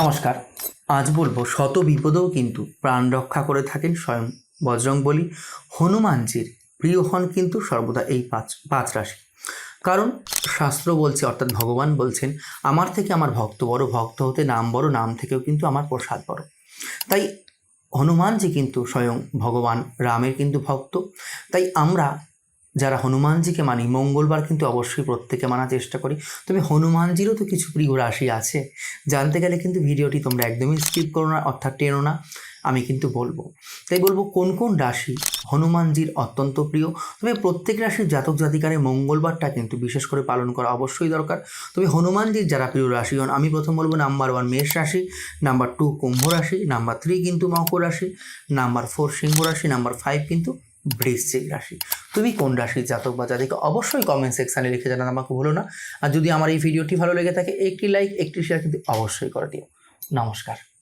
নমস্কার। আজ বলবো শত বিপদেও কিন্তু প্রাণ রক্ষা করে থাকেন স্বয়ং বজরংবলী। হনুমানজির প্রিয় হন কিন্তু সর্বদা এই পাঁচ পাঁচ রাশি। কারণ শাস্ত্র বলছে, অর্থাৎ ভগবান বলছেন, আমার থেকে আমার ভক্ত বড়, ভক্ত হতে নাম বড়, নাম থেকেও কিন্তু আমার প্রসাদ বড়। তাই হনুমানজি কিন্তু স্বয়ং ভগবান রামের কিন্তু ভক্ত। তাই আমরা যারা হনুমানজিকে মানি, মঙ্গলবার কিন্তু অবশ্যই প্রত্যেকে মানার চেষ্টা করি। তবে হনুমানজিরও তো কিছু প্রিয় রাশি আছে। জানতে গেলে কিন্তু ভিডিওটি তোমরা একদমই স্কিপ করো না, অর্থাৎ টেনো না। আমি কিন্তু বলবো, তাই বলবো কোন কোন রাশি হনুমানজির অত্যন্ত প্রিয়। তবে প্রত্যেক রাশির জাতক জাতিকারে মঙ্গলবারটা কিন্তু বিশেষ করে পালন করা অবশ্যই দরকার। তবে হনুমানজির যারা প্রিয় রাশি হন, আমি প্রথম বলবো নাম্বার 1 মেষ রাশি, নাম্বার 2 কুম্ভ রাশি, নাম্বার 3 কিন্তু মকর রাশি, নাম্বার 4 সিংহ রাশি, নাম্বার 5 কিন্তু বৃশ্চিক রাশি। তুমি কোন রাশির জাতক বা জাতিকা অবশ্যই কমেন্ট সেকশানে লিখে জানান, আমাকে ভুলো না। আর যদি আমার এই ভিডিওটি ভালো লেগে থাকে, একটি লাইক একটি শেয়ার কিন্তু অবশ্যই করে দিও। নমস্কার।